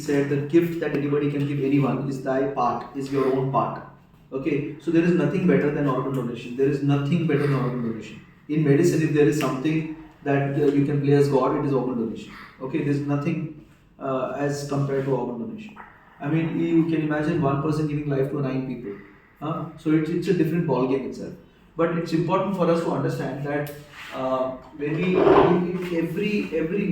said the gift that anybody can give anyone is thy part, is your own part. Okay, so there is nothing better than organ donation. There is nothing better than organ donation. In medicine, if there is something that you can play as God, it is organ donation. Okay, there is nothing as compared to organ donation. I mean, you can imagine one person giving life to 9 people. So it's a different ball game itself. But it's important for us to understand that every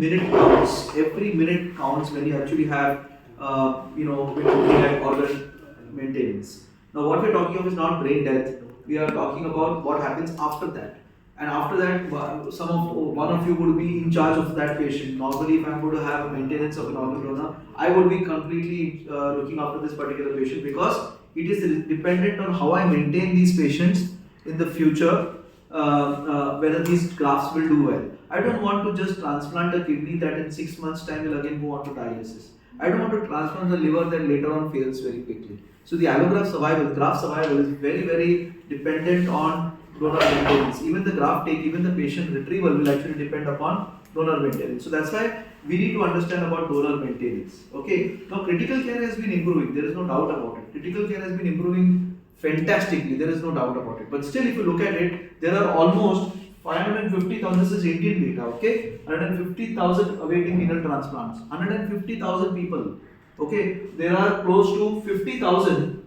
minute counts. Every minute counts when you actually have when you're looking at organ maintenance. Now, what we're talking of is not brain death. We are talking about what happens after that. And after that, one of you would be in charge of that patient. Normally, if I'm going to have a maintenance of an organ donor, I would be completely looking after this particular patient, because it is dependent on how I maintain these patients in the future, whether these grafts will do well. I don't want to just transplant a kidney that in 6 months' time will again go on to dialysis. I don't want to transplant the liver that later on fails very quickly. So the allograft survival, graft survival is very, very dependent on donor maintenance. Even the graft take, even the patient retrieval will actually depend upon donor maintenance. So that's why we need to understand about donor maintenance. Okay. Now critical care has been improving. There is no doubt about it. Critical care has been improving fantastically. There is no doubt about it. But still, if you look at it, there are almost 550,000. This is Indian data. Okay. 150,000 awaiting renal transplants. 150,000 people. Okay. There are close to 50,000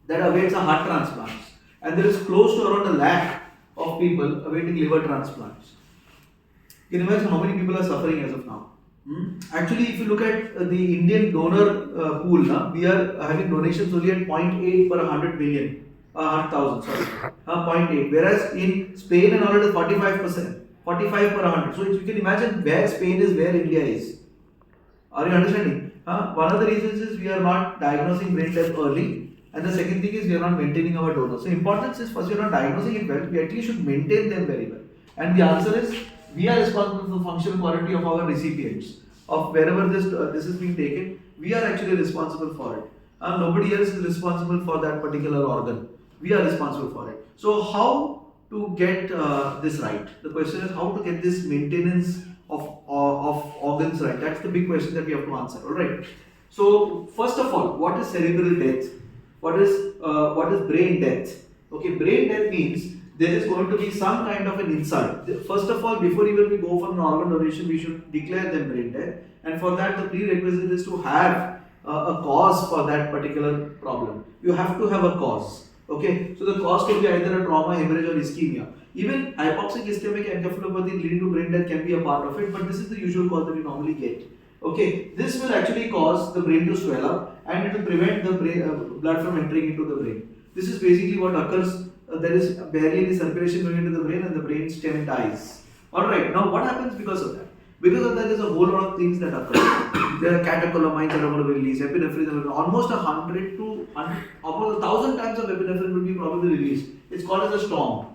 that awaits a heart transplants. And there is close to around 1 lakh of people awaiting liver transplants. You can imagine how many people are suffering as of now. Actually, if you look at the Indian donor pool, we are having donations only at 0.8 per 100 million, 100,000, sorry, 0.8. Whereas in Spain and all it is 45%, 45 per 100. So you can imagine where Spain is, where India is. Are you understanding? One of the reasons is we are not diagnosing brain death early. And the second thing is we are not maintaining our donors. So importance is, first we are not diagnosing it well, we at least should maintain them very well. And the answer is, we are responsible for the functional quality of our recipients. Of wherever this is being taken, we are actually responsible for it. Nobody else is responsible for that particular organ. We are responsible for it. So how to get this right? The question is how to get this maintenance of organs right. That's the big question that we have to answer. Alright. So first of all, what is cerebral death? What is brain death? Okay, brain death means there is going to be some kind of an insult. First of all, before even we go for an organ donation, we should declare them brain death. And for that, the prerequisite is to have a cause for that particular problem. You have to have a cause. Okay, so the cause could be either a trauma, hemorrhage, or ischemia. Even hypoxic ischemic encephalopathy leading to brain death can be a part of it, but this is the usual cause that we normally get. Okay, this will actually cause the brain to swell up and it will prevent the blood from entering into the brain. This is basically what occurs. There is barely any circulation going into the brain and the brain stem dies. Alright, now what happens because of that? Because of that, there's a whole lot of things that occur. There are catecholamines that are going to be released, epinephrine, almost 100 to almost 1,000 times of epinephrine will be probably released. It's called as a storm.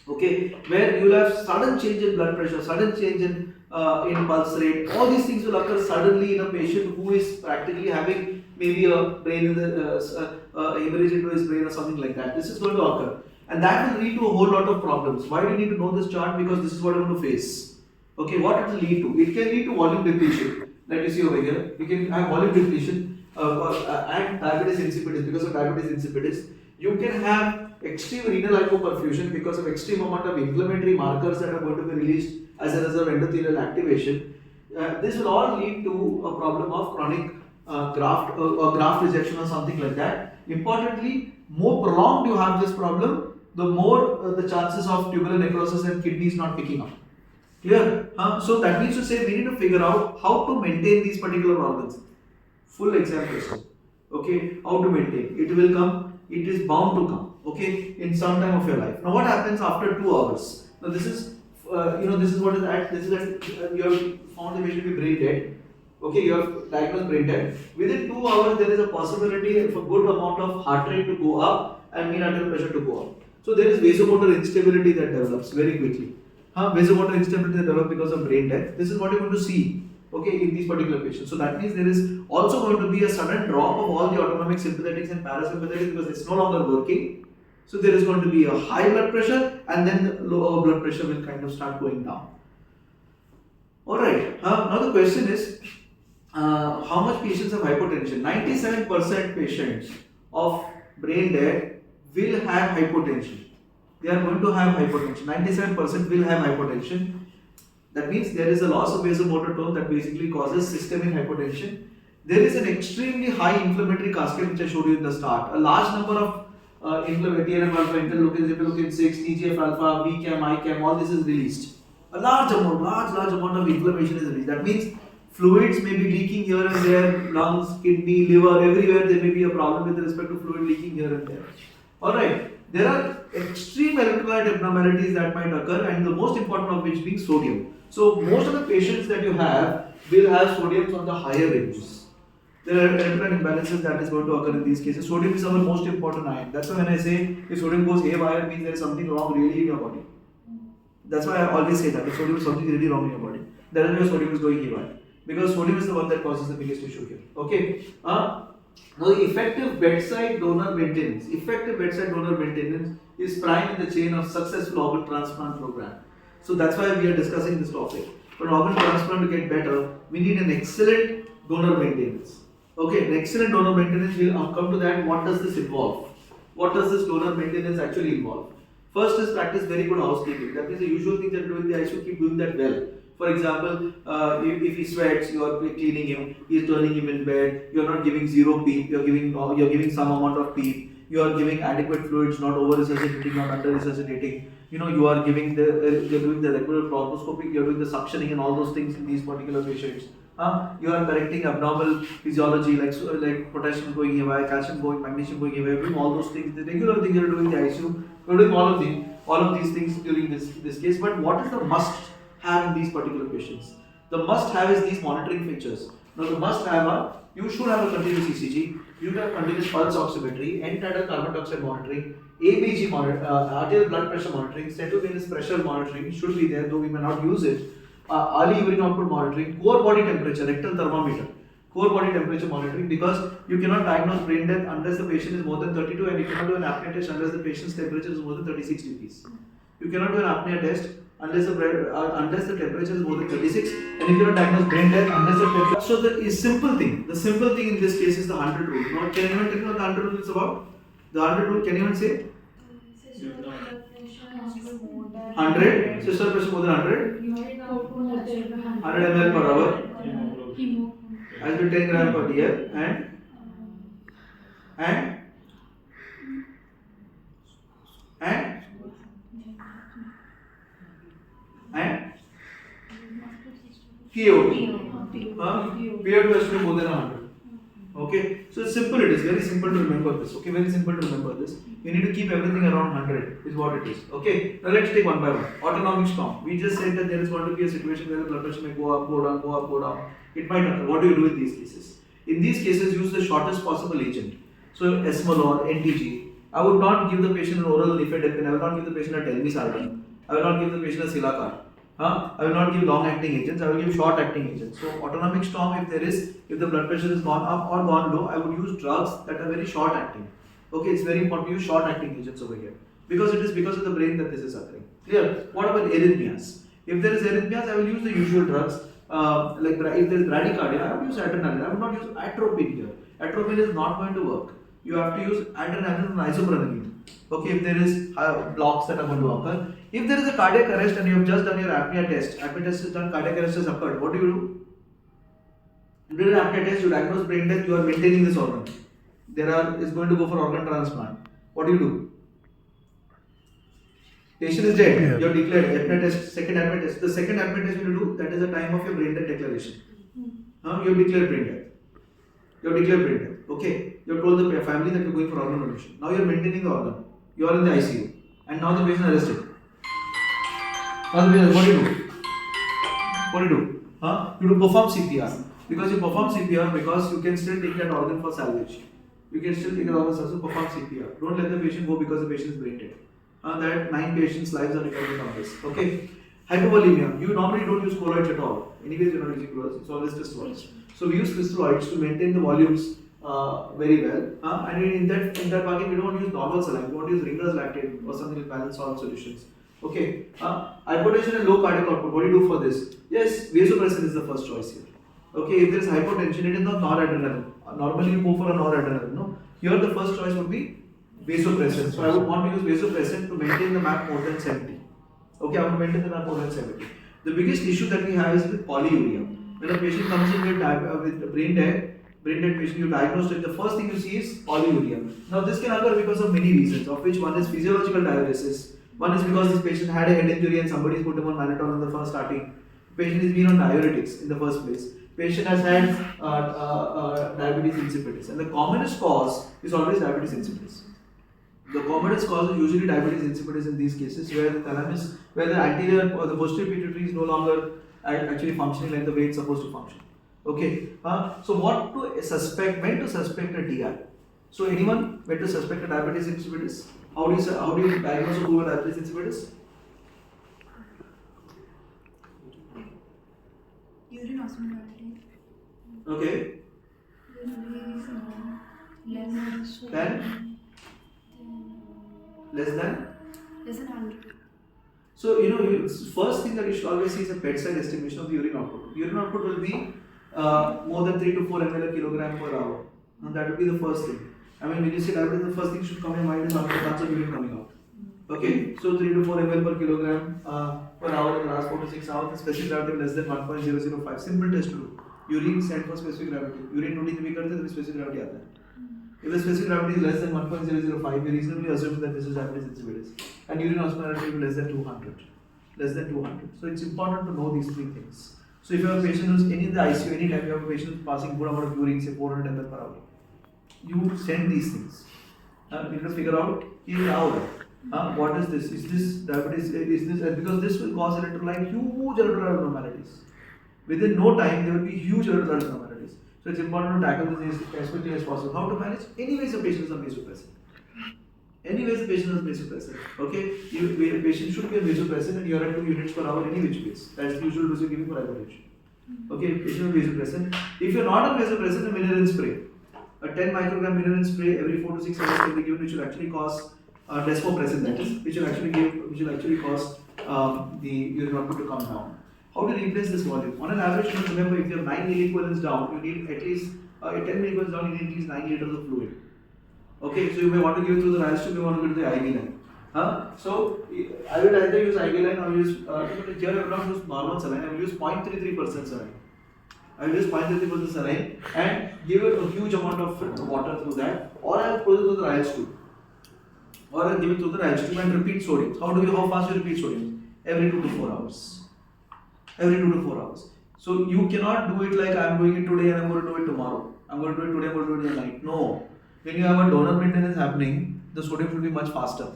Okay, where you will have sudden change in blood pressure, sudden change in pulse rate. All these things will occur suddenly in a patient who is practically having maybe a brain hemorrhage into his brain or something like that. This is going to occur, and that will lead to a whole lot of problems. Why do you need to know this chart? Because this is what I'm going to face. Okay, what it will lead to? It can lead to volume depletion, like you see over here. You can have volume depletion and diabetes insipidus. Because of diabetes insipidus, you can have extreme renal hypoperfusion because of extreme amount of inflammatory markers that are going to be released as a result of endothelial activation. This will all lead to a problem of chronic graft or graft rejection or something like that. Importantly, more prolonged you have this problem, the more the chances of tubular necrosis and kidneys not picking up. Clear? So that means to say we need to figure out how to maintain these particular organs. Full examples. Okay, how to maintain. It will come, it is bound to come. Okay, in some time of your life. Now what happens after 2 hours? Now this is this is what is at, this is at, you have found the patient to be brain dead. Okay, you have diagnosed brain dead. Within 2 hours, there is a possibility of a good amount of heart rate to go up and mean arterial pressure to go up. So there is vasomotor instability that develops very quickly. Vasomotor instability that develops because of brain death. This is what you're going to see. Okay, in these particular patients. So that means there is also going to be a sudden drop of all the autonomic sympathetics and parasympathetics because it's no longer working. So there is going to be a high blood pressure and then the lower blood pressure will kind of start going down. Alright, now the question is, how much patients have hypotension? 97% patients of brain dead will have hypotension. They are going to have hypotension. 97% will have hypotension. That means there is a loss of vasomotor tone that basically causes systemic hypotension. There is an extremely high inflammatory cascade which I showed you in the start. A large number of inflammatory TNF alpha, interleukin 6, TGF alpha, VCAM, ICAM, all this is released. A large amount of inflammation is released. That means fluids may be leaking here and there, lungs, kidney, liver, everywhere there may be a problem with respect to fluid leaking here and there. Alright, there are extreme electrolyte abnormalities that might occur, and the most important of which being sodium. So most of the patients that you have will have sodiums on the higher ranges. There are electrolyte imbalances that is going to occur in these cases. Sodium is our most important ion. That's why when I say if sodium goes haywire, it means there is something wrong really in your body. That's why I always say that if sodium is something really wrong in your body, that is why sodium is going haywire. Because sodium is the one that causes the biggest issue here. Okay. Now the effective bedside donor maintenance. Effective bedside donor maintenance is prime in the chain of successful organ transplant program. So that's why we are discussing this topic. For organ transplant to get better, we need an excellent donor maintenance. Okay, an excellent donor maintenance, we'll come to that. What does this involve? What does this donor maintenance actually involve? First is practice very good housekeeping. That means the usual things that you do in the ICU, keep doing that well. For example, if he sweats, you are cleaning him, he is turning him in bed, you are not giving zero PEEP, you are giving some amount of PEEP, you are giving adequate fluids, not over resuscitating, not under resuscitating. You are giving you're doing the regular bronchoscopy, you're doing the suctioning and all those things in these particular patients. You are correcting abnormal physiology like potassium going haywire, calcium going, magnesium going haywire, doing all those things, the regular things you're doing in the ICU, you're doing all of these things during this case. But what is the must have in these particular patients? The must have is these monitoring features. Now the must have you should have a continuous ECG, you should have continuous pulse oximetry, end-tidal carbon dioxide monitoring, ABG arterial blood pressure monitoring, central venous pressure monitoring should be there, though we may not use it. Early urine output monitoring, core body temperature, rectal thermometer, core body temperature monitoring, because you cannot diagnose brain death unless the patient is more than 32, and you cannot do an apnea test unless the patient's temperature is more than 36 degrees. You cannot do an apnea test unless the temperature is more than 36, and you cannot diagnose brain death unless the temperature. So the simple thing in this case is the 100 rule. Now, can anyone tell me what the 100 rule is about? The 100 rule, can anyone say? 100, systolic pressure more than 100, 100 ml per hour, as to 10 gram per dl, and PO2 has to be more than 100. Okay, so it's simple, it is very simple to remember this. Okay, very simple to remember this. You need to keep everything around 100 is what it is. Okay, now let's take one by one. Autonomic storm. We just said that there is going to be a situation where the blood pressure may go up, go down, go up, go down. It might occur. What do you do in these cases? In these cases, use the shortest possible agent. So esmolol, NTG. I would not give the patient an oral nifedipine. I will not give the patient a telmisartan. I will not give the patient a Silacar. I will not give long-acting agents. I will give short-acting agents. So autonomic storm, if the blood pressure is gone up or gone low, I would use drugs that are very short-acting. Okay, it's very important to use short-acting agents over here because it is because of the brain that this is occurring. Clear? What about arrhythmias? If there is arrhythmias, I will use the usual drugs. Like if there is bradycardia, I will use adrenaline. I will not use atropine here. Atropine is not going to work. You have to use adrenaline and isopranoline. Okay, if there is blocks that are going to occur. If there is a cardiac arrest and you have just done your apnea test is done, cardiac arrest has occurred, what do? You did an apnea test, you diagnose brain death, you are maintaining this organ. Is going to go for organ transplant. What do? Patient is dead, you have declared apnea test, second apnea test. The second apnea test you do, that is the time of your brain death declaration. You have declared brain death. Okay, you have told the family that you are going for organ donation. Now you are maintaining the organ. You are in the ICU, and now the patient is arrested. What do you do? You do perform CPR. Because you perform CPR because you can still take that organ for salvage. You can still take the organ to perform CPR. Don't let the patient go because the patient is brain dead. That 9 patients' lives are dependent on this. Okay. Hypovolemia. You normally don't use colloids at all. Anyways, you're not using colloids. It's always crystalloids. So we use crystalloids to maintain the volumes very well. And in that bucket, we don't use normal saline. We don't use Ringer's lactate or something like balanced salt solutions. Okay. Hypotension and low cardiac output. What do you do for this? Yes, vasopressin is the first choice here. Okay, if there is hypotension, it is not noradrenaline. Normally you go for a noradrenaline. No, here the first choice would be vasopressin. So I would want to use vasopressin to maintain the MAP more than 70. Okay, I want to maintain the MAP more than 70. The biggest issue that we have is with polyuria. When a patient comes in with brain dead patient, you diagnose it, the first thing you see is polyuria. Now this can occur because of many reasons, of which one is physiological diuresis. One is because this patient had a head injury and somebody put him on mannitol in the first starting. Patient has been on diuretics in the first place. Patient has had diabetes insipidus, and the commonest cause is always diabetes insipidus. The commonest cause is usually diabetes insipidus in these cases, where the thalamus, where the anterior or the posterior pituitary is no longer actually functioning like the way it's supposed to function. Okay. So what to suspect? When to suspect a DI? So anyone when to suspect a diabetes insipidus? How do you diagnose a diabetes insipidus? Urine osmolality. Okay. Less than 100. So first thing that you should always see is a bedside estimation of the urine output. Urine output will be more than 3 to 4 ml a kilogram per hour. And that will be the first thing. I mean, when you say diabetes, the first thing should come in your mind is how many tons of urine coming out. Okay, so 3 to 4 ml per kilogram per hour in the last 4 to 6 hours. The specific gravity less than 1.005. Simple test to do. Urine sent for specific gravity. Urine routine we करते हैं तो specific gravity आता है. If the specific gravity is less than 1.005, we reasonably assume that this is diabetes insipidus. And urine osmolality will be less than 200. Less than 200. So it's important to know these three things. So if you have a patient who's in the ICU, anytime you have a patient passing good amount of urine, say 400 ml per hour, you send these things. You need to figure out what is this? Is this diabetes? Is this because this will cause huge electrolyte abnormalities. Within no time, there will be huge electrolyte abnormalities. So it's important to tackle this as quickly as possible. How to manage? Anyways, the patient is on vasopressin. Okay, the patient should be on vasopressin and you are at 2 units per hour any which ways. That's the usual dose you give for hypertension. Okay, patient on vasopressin. If you are not on vasopressin, a Minirin spray. A 10 microgram Minirin spray every 4 to 6 hours can be given, which will actually cause desmopressin, that is, which will actually cause the urine output to come down. How to replace this volume? On an average, you remember if you have 9 milliequivalents down, you need at least 10 milliequivalents down, you need at least 9 liters of fluid. Okay, so you may want to give it through the RAS tube, you want to give it to the IV line. So I will either use IV line or use here I will not use normal saline, I will use 0.33% saline. I will use 0.33% saline and give it a huge amount of water through that, or I will put it through the RAS tube. Or I will give it through the RAS tube and repeat sodium. How fast you repeat sodium? Every 2 to 4 hours. Every 2 to 4 hours. So you cannot do it like I am doing it today and I am going to do it tomorrow. I am going to do it today, I am going to do it in the night. No. When you have a donor maintenance happening, the sodium should be much faster.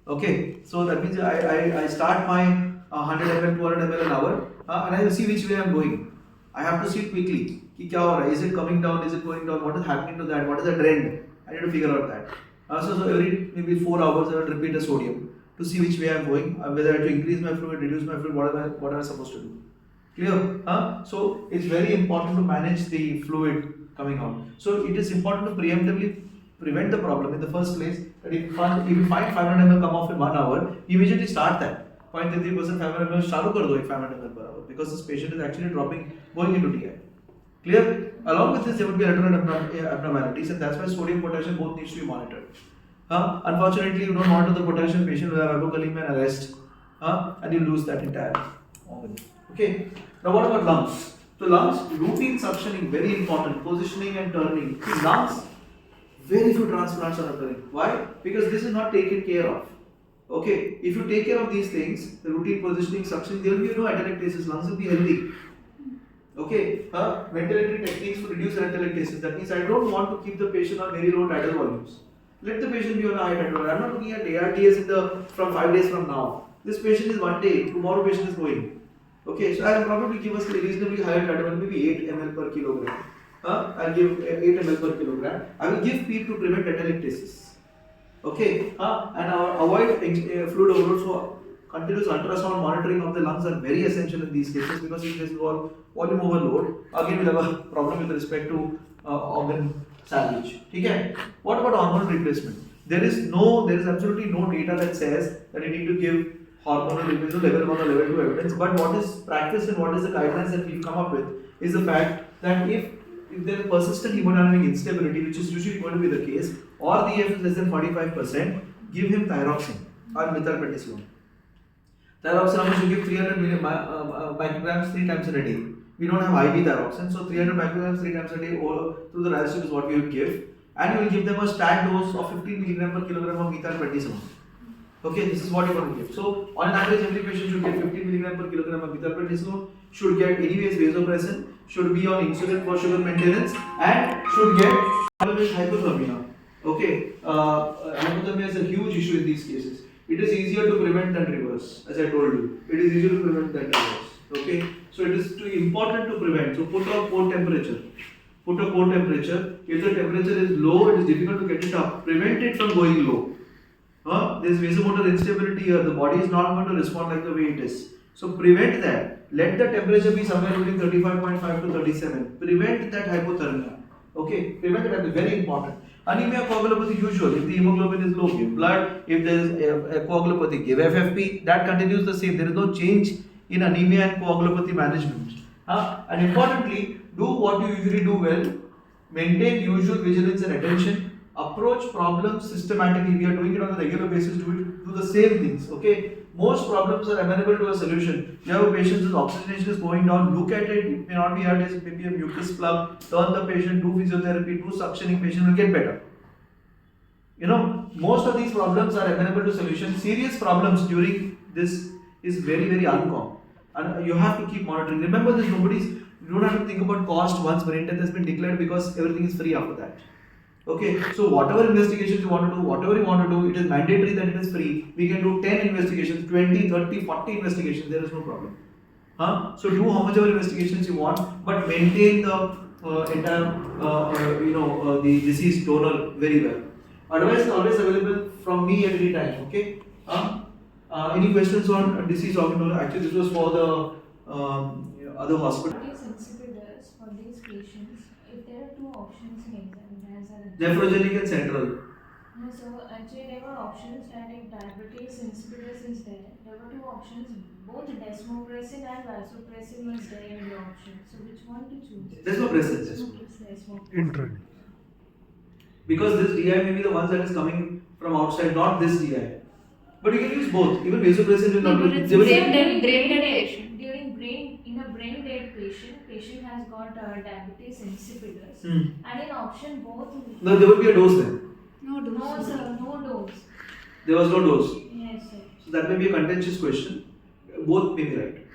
Okay. So that means I start my 100 ml, 200 ml an hour and I will see which way I am going. I have to see it quickly. Is it coming down? Is it going down? What is happening to that? What is the trend? I need to figure out that. So every maybe 4 hours I will repeat the sodium to see which way I am going, whether I have to increase my fluid, reduce my fluid, what am I supposed to do. Clear? So it's very important to manage the fluid coming out. So it is important to preemptively prevent the problem in the first place. That if you find 500 ml come off in 1 hour, immediately start that. 0.33% 500 ml chalu kar do 500 ml per hour, because this patient is actually going into DI. Clear? Along with this, there would be electrolyte abnormalities, and that's why sodium potassium both needs to be monitored. Unfortunately, you don't monitor the potassium, patient will have hypokalemia and arrest, and you lose that entire organ. Okay. Now, what about lungs? So, lungs, routine suctioning, very important. Positioning and turning. In lungs, very few transplants are occurring. Why? Because this is not taken care of. Okay. If you take care of these things, the routine positioning, suctioning, there will be no atelectasis. Lungs will be healthy. Okay. Ventilatory techniques to reduce atelectasis. That means I don't want to keep the patient on very low tidal volumes. Let the patient be on a high tidal volume. I am not looking at ARDS from 5 days from now. This patient is 1 day. Tomorrow patient is going. Okay, so I will probably give us a reasonably higher tidal volume, maybe 8 ml per kilogram. I'll give 8 ml per kilogram. I will give PEEP to prevent atelectasis. Okay, and avoid fluid overload. So continuous ultrasound monitoring of the lungs are very essential in these cases, because if there is volume overload, again we'll have a problem with respect to organ salvage. Okay. What about hormonal replacement? There is absolutely no data that says that you need to give hormonal replacement level 1 or level 2 evidence, but what is practice and what is the guidelines that we've come up with is the fact that if there is persistent hemodynamic instability, which is usually going to be the case, or the EF is less than 45%, give him thyroxine or methylprednisolone. Thyroxine, you give 300 micrograms 3 times in a day. We don't have IV thyroxine, so 300 micrograms 3 times a day through the dialysis is what we would give. And you will give them a stat dose of 15 milligram per kilogram of methylprednisolone. Okay, this is what you're going to give. So, on an average, every patient should get 15 milligram per kilogram of methylprednisolone, should get anyways vasopressin, should be on insulin for sugar maintenance, and should get hypothermia. Okay, hypothermia is a huge issue in these cases. It is easier to prevent than reverse, as I told you. It is easier to prevent than reverse. Okay, so it is important to prevent. So, put a port temperature. Put a port temperature. If the temperature is low, it is difficult to get it up. Prevent it from going low. There is vasomotor instability here. The body is not going to respond like the way it is. So prevent that. Let the temperature be somewhere between 35.5 to 37. Prevent that hypothermia. Okay, prevent that is very important. Anemia, coagulopathy usual. If the hemoglobin is low, give blood. If there is a coagulopathy, give FFP. That continues the same. There is no change in anemia and coagulopathy management. And importantly, do what you usually do well. Maintain usual vigilance and attention. Approach problems systematically. We are doing it on a regular basis. Do the same things. Okay. Most problems are amenable to a solution. You have a patient whose oxygenation is going down. Look at it. It may not be heart. It may be a mucus plug. Turn the patient. Do physiotherapy. Do suctioning. Patient will get better. Most of these problems are amenable to solution. Serious problems during this is very, very uncommon, and you have to keep monitoring. Remember this. You don't have to think about cost once brain death has been declared, because everything is free after that. Okay, so whatever investigations you want to do, whatever you want to do, it is mandatory that it is free. We can do 10 investigations, 20, 30, 40 investigations, there is no problem. So do how much ever investigations you want, but maintain the entire, the disease donor very well. Advice is always available from me at any time, okay? Any questions on disease organ donor? Actually, this was for the other hospital. What is insipidus for these patients? If there are two options in exam, Nephrogenic and central. No, so actually there were options that if diabetes insipidus is there, there were two options. Both desmopressin and vasopressin was there in the option. So which one to choose? Desmopressin. Intern. Because this DI may be the ones that is coming from outside, not this DI. But you can use both. Even vasopressin will not be. In a brain dead patient has got diabetes insipidus, and in option both. No, there would be a dose then. No dose. No sir, no dose. There was no dose. Yes sir. So that may be a contentious question. Both may be right.